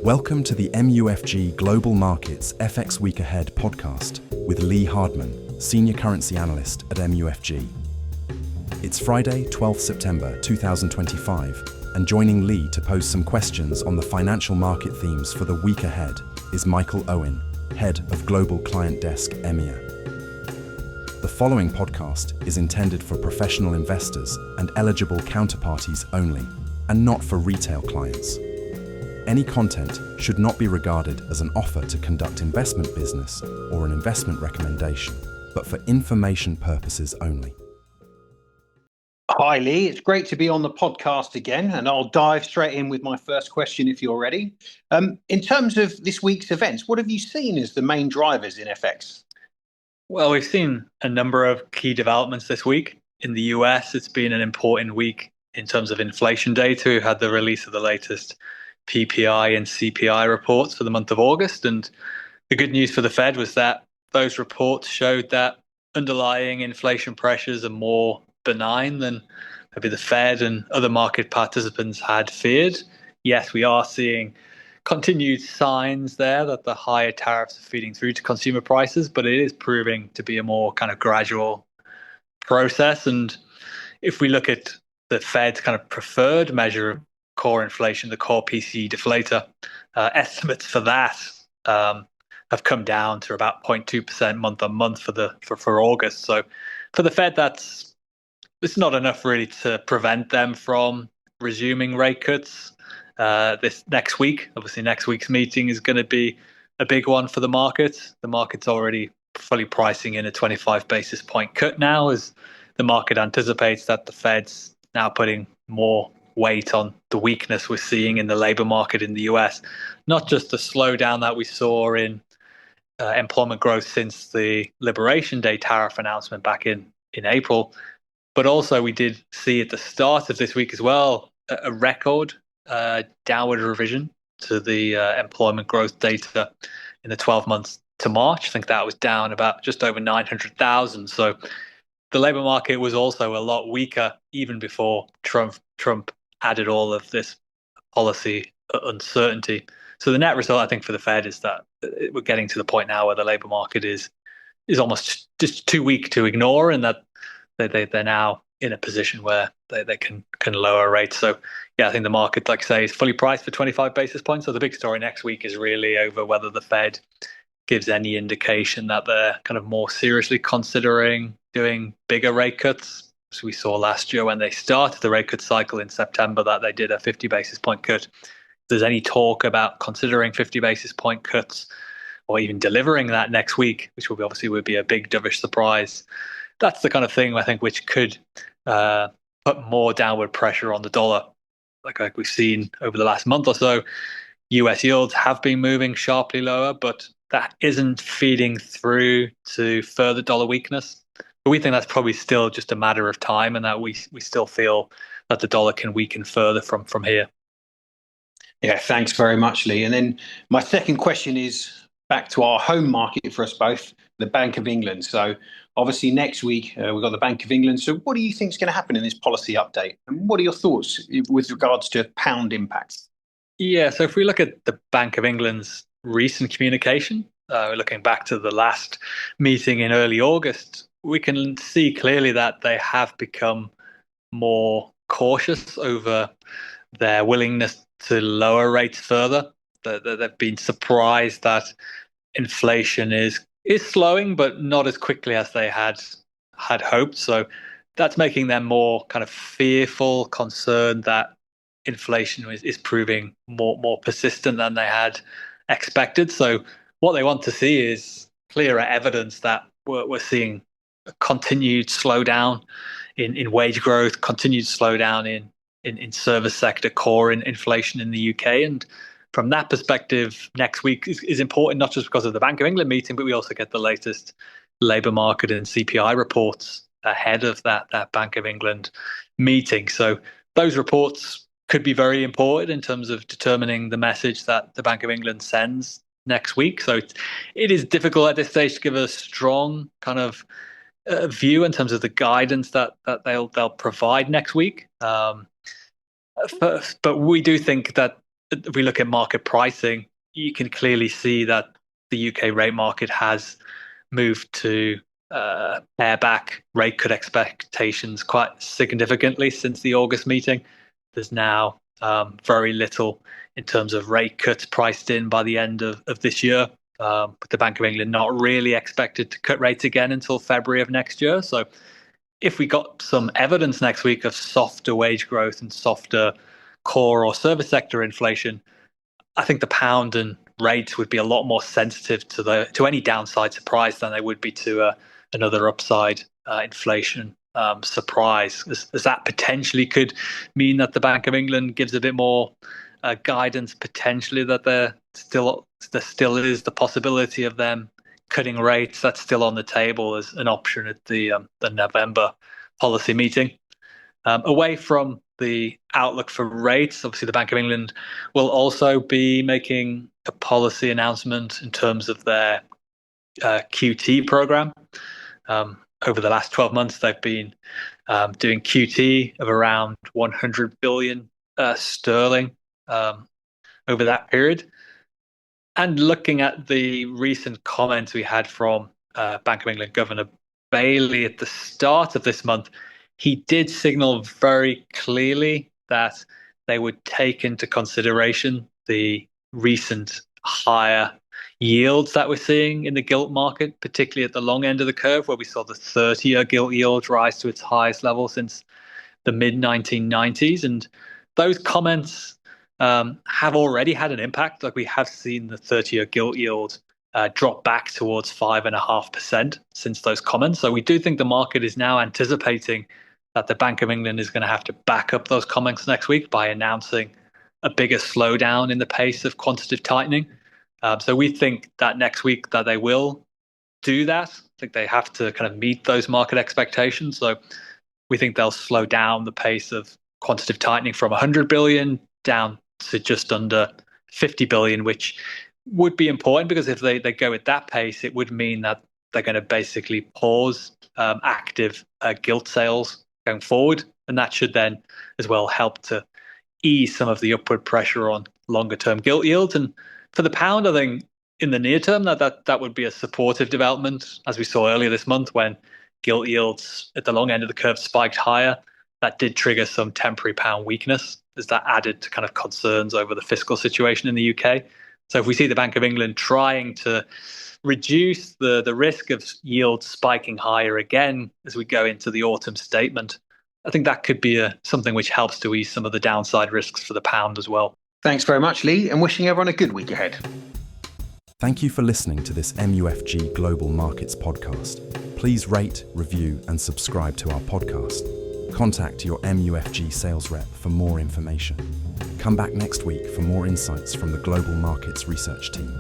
Welcome to the MUFG Global Markets FX Week Ahead podcast with Lee Hardman, Senior Currency Analyst at MUFG. It's Friday, 12th September 2025, and joining Lee to pose some questions on the financial market themes for the week ahead is Michael Owen, Head of Global Client Desk EMEA. The following podcast is intended for professional investors and eligible counterparties only, and not for retail clients. Any content should not be regarded as an offer to conduct investment business or an investment recommendation, but for information purposes only. Hi Lee, it's great to be on the podcast again, and I'll dive straight in with my first question if you're ready. In terms of this week's events, what have you seen as the main drivers in FX? Well, we've seen a number of key developments this week. In the US, it's been an important week in terms of inflation data. We've had the release of the latest PPI and CPI reports for the month of August. And the good news for the Fed was that those reports showed that underlying inflation pressures are more benign than maybe the Fed and other market participants had feared. Yes, we are seeing continued signs there that the higher tariffs are feeding through to consumer prices, but it is proving to be a more kind of gradual process. And if we look at the Fed's kind of preferred measure of core inflation, the core PCE deflator, estimates for that have come down to about 0.2% month on month for August. So for the Fed, it's not enough really to prevent them from resuming rate cuts this next week. Obviously, next week's meeting is going to be a big one for the market. The market's already fully pricing in a 25 basis point cut now, as the market anticipates that the Fed's now putting more weight on the weakness we're seeing in the labor market in the US. Not just the slowdown that we saw in employment growth since the Liberation Day tariff announcement back in April, but also we did see at the start of this week as well a record downward revision to the employment growth data in the 12 months to March. I think that was down about just over 900,000. So the labor market was also a lot weaker even before Trump added all of this policy uncertainty. So the net result, I think, for the Fed is that we're getting to the point now where the labor market is almost just too weak to ignore, and that they're now in a position where they can lower rates. So yeah, I think the market, like I say, is fully priced for 25 basis points. So the big story next week is really over whether the Fed gives any indication that they're kind of more seriously considering doing bigger rate cuts. So we saw last year when they started the rate cut cycle in September that they did a 50 basis point cut. If there's any talk about considering 50 basis point cuts or even delivering that next week, which would be a big dovish surprise, that's the kind of thing I think which could put more downward pressure on the dollar. Like we've seen over the last month or so, US yields have been moving sharply lower, but that isn't feeding through to further dollar weakness. But we think that's probably still just a matter of time, and that we still feel that the dollar can weaken further from here. Yeah, thanks very much, Lee. And then my second question is back to our home market for us both, the Bank of England. So obviously next week we've got the Bank of England. So what do you think is going to happen in this policy update? And what are your thoughts with regards to pound impacts? Yeah, so if we look at the Bank of England's recent communication, looking back to the last meeting in early August, we can see clearly that they have become more cautious over their willingness to lower rates further. They've been surprised that inflation is slowing, but not as quickly as they had hoped. So that's making them more kind of fearful, concerned that inflation is proving more persistent than they had expected. So what they want to see is clearer evidence that we're seeing a continued slowdown in wage growth, continued slowdown in service sector core inflation in the UK. And from that perspective, next week is important, not just because of the Bank of England meeting, but we also get the latest labour market and CPI reports ahead of that Bank of England meeting. So those reports could be very important in terms of determining the message that the Bank of England sends next week. So it is difficult at this stage to give a strong kind of view in terms of the guidance that they'll provide next week. But we do think that if we look at market pricing, you can clearly see that the UK rate market has moved to pare back rate cut expectations quite significantly since the August meeting. There's now very little in terms of rate cuts priced in by the end of this year. But the Bank of England not really expected to cut rates again until February of next year. So if we got some evidence next week of softer wage growth and softer core or service sector inflation, I think the pound and rates would be a lot more sensitive to any downside surprise than they would be to another upside inflation surprise. As that potentially could mean that the Bank of England gives a bit more guidance, potentially that there still is the possibility of them cutting rates. That's still on the table as an option at the November policy meeting. Away from the outlook for rates, obviously the Bank of England will also be making a policy announcement in terms of their QT program. Over the last 12 months, they've been doing QT of around 100 billion sterling over that period. And looking at the recent comments we had from Bank of England Governor Bailey at the start of this month, he did signal very clearly that they would take into consideration the recent higher yields that we're seeing in the gilt market, particularly at the long end of the curve, where we saw the 30-year gilt yield rise to its highest level since the mid-1990s. And those comments have already had an impact. Like, we have seen the 30-year gilt yield drop back towards 5.5% since those comments. So we do think the market is now anticipating that the Bank of England is going to have to back up those comments next week by announcing a bigger slowdown in the pace of quantitative tightening. So we think that next week that they will do that. I think they have to kind of meet those market expectations. So we think they'll slow down the pace of quantitative tightening from 100 billion down to just under 50 billion, which would be important, because if they go at that pace, it would mean that they're going to basically pause active gilt sales going forward. And that should then as well help to ease some of the upward pressure on longer term gilt yields. And for the pound, I think in the near term that would be a supportive development, as we saw earlier this month when gilt yields at the long end of the curve spiked higher. That did trigger some temporary pound weakness, as that added to kind of concerns over the fiscal situation in the UK. So if we see the Bank of England trying to reduce the risk of yields spiking higher again as we go into the autumn statement, I think that could be something which helps to ease some of the downside risks for the pound as well. Thanks very much, Lee, and wishing everyone a good week ahead. Thank you for listening to this MUFG Global Markets podcast. Please rate, review, and subscribe to our podcast. Contact your MUFG sales rep for more information. Come back next week for more insights from the Global Markets Research team.